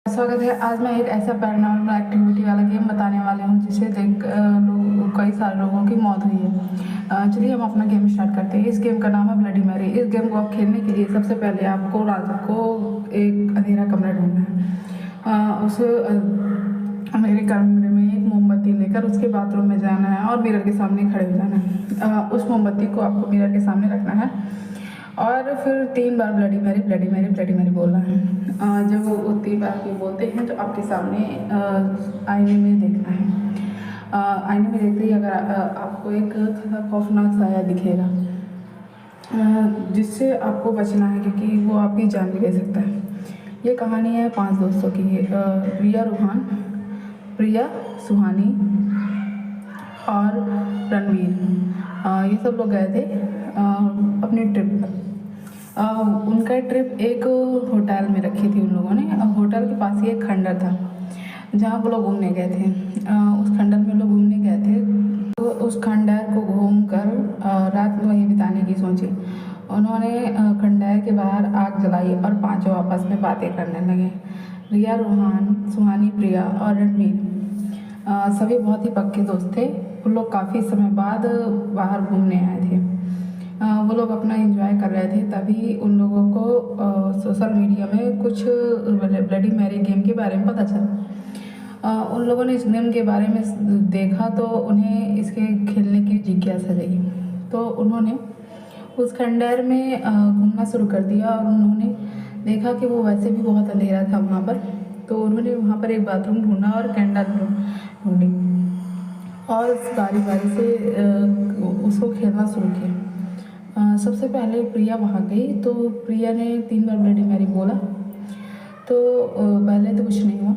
स्वागत है। आज मैं एक ऐसा पैरानॉर्मल एक्टिविटी वाला गेम बताने वाली हूँ जिसे देख कई सारे लोगों की मौत हुई है। चलिए हम अपना गेम स्टार्ट करते हैं। इस गेम का नाम है ब्लडी मैरी। इस गेम को आप खेलने के लिए सबसे पहले आपको रात को एक अंधेरा कमरा ढूंढना है। उस अंधेरे कमरे में एक मोमबत्ती लेकर उसके बाथरूम में जाना है और मिरर के सामने खड़े हो जाना है। उस मोमबत्ती को आपको मिरर के सामने रखना है और फिर 3 बार bloody Mary bloody Mary bloody Mary बोलना है। जब वो 3 बार ये बोलते हैं तो आपके सामने आईने में देखना है। आईने में देखते ही अगर आपको एक खौफनाक साया दिखेगा जिससे आपको बचना है क्योंकि वो आपकी जान भी ले सकता है। ये कहानी है 5 दोस्तों की। रिया, रूहान, प्रिया, सुहानी और रणवीर। ये सब लोग गए थे अपनी ट्रिप पर। उनका ट्रिप एक होटल में रखी थी उन लोगों ने। होटल के पास ही एक खंडर था जहाँ वो लोग घूमने गए थे। उस खंडर में लोग घूमने गए थे तो उस खंडर को घूमकर रात वहीं बिताने की सोची। उन्होंने खंडर के बाहर आग जलाई और पांचों आपस में बातें करने लगे। रिया, रूहान, सुहानी, प्रिया और रणवीर सभी बहुत ही पक्के दोस्त थे। उन लोग काफ़ी समय बाद बाहर घूमने आए थे। वो लोग अपना एंजॉय कर रहे थे। तभी उन लोगों को सोशल मीडिया में कुछ ब्लडी मैरी गेम के बारे में पता चला। उन लोगों ने इस गेम के बारे में देखा तो उन्हें इसके खेलने की जिज्ञासा जगी। तो उन्होंने उस खंडर में घूमना शुरू कर दिया और उन्होंने देखा कि वो वैसे भी बहुत अंधेरा था वहाँ पर। तो उन्होंने वहाँ पर एक बाथरूम ढूंढा और कैंडल ढूंढी और बारी बारी से उसको खेलना शुरू किया। सबसे पहले प्रिया वहाँ गई तो प्रिया ने 3 बार ब्लडी मैरी बोला तो पहले तो कुछ नहीं हुआ।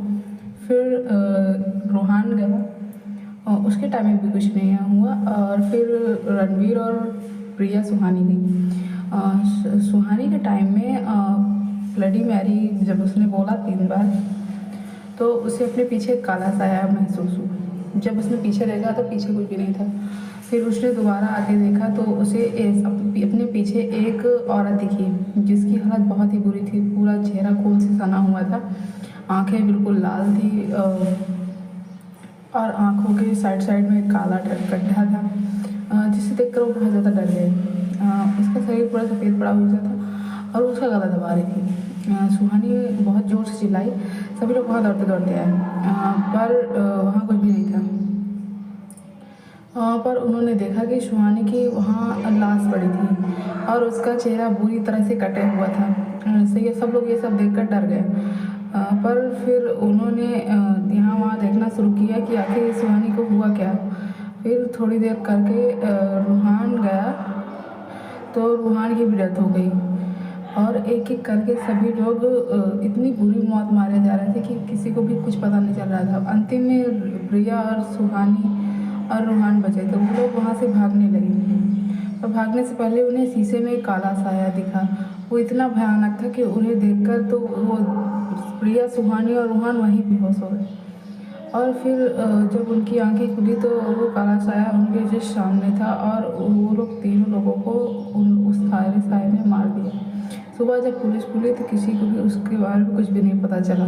फिर रूहान गया, उसके टाइम में भी कुछ नहीं हुआ। और फिर रणवीर और प्रिया सुहानी गई। सुहानी के टाइम में ब्लडी मैरी जब उसने बोला 3 बार तो उसे अपने पीछे काला साया महसूस हुआ। जब उसने पीछे देखा तो पीछे कुछ भी नहीं था। फिर उसने दोबारा आके देखा तो उसे अपने पीछे एक औरत दिखी जिसकी हालत बहुत ही बुरी थी। पूरा चेहरा खून से सना हुआ था, आंखें बिल्कुल लाल थी और आंखों के साइड में एक काला गड्ढा था जिसे देखकर वो बहुत ज़्यादा डर गए। उसका शरीर पूरा सफ़ेद पड़ा हुआ था और उसका गला दबा रही थी। सुहानी बहुत ज़ोर से चिल्लाई। सभी लोग वहाँ दौड़ते आए पर वहाँ कुछ भी नहीं था। पर उन्होंने देखा कि सुहानी की वहाँ लाश पड़ी थी और उसका चेहरा बुरी तरह से कटे हुआ था। ये सब लोग ये सब देखकर डर गए। पर फिर उन्होंने यहाँ वहाँ देखना शुरू किया कि आखिर सुहानी को हुआ क्या। फिर थोड़ी देर करके रूहान गया तो रूहान की भी डेथ हो गई और एक एक करके सभी लोग इतनी बुरी मौत मारे जा रहे थे कि किसी को भी कुछ पता नहीं चल रहा था। अंतिम में प्रिया और सुहानी और रूहान बचे थे। वो लोग वहाँ से भागने लगे और भागने से पहले उन्हें शीशे में काला साया दिखा। वो इतना भयानक था कि उन्हें देखकर तो वो प्रिया, सुहानी और रूहान वहीं बेहोश हो गए। और फिर जब उनकी आंखें खुली तो वो काला साया उनके जस्ट सामने था और वो लोग तीनों लोगों को उस साये ने मार दिया। सुबह जब पुलिस खुली तो किसी को भी उसके बारे में कुछ भी नहीं पता चला।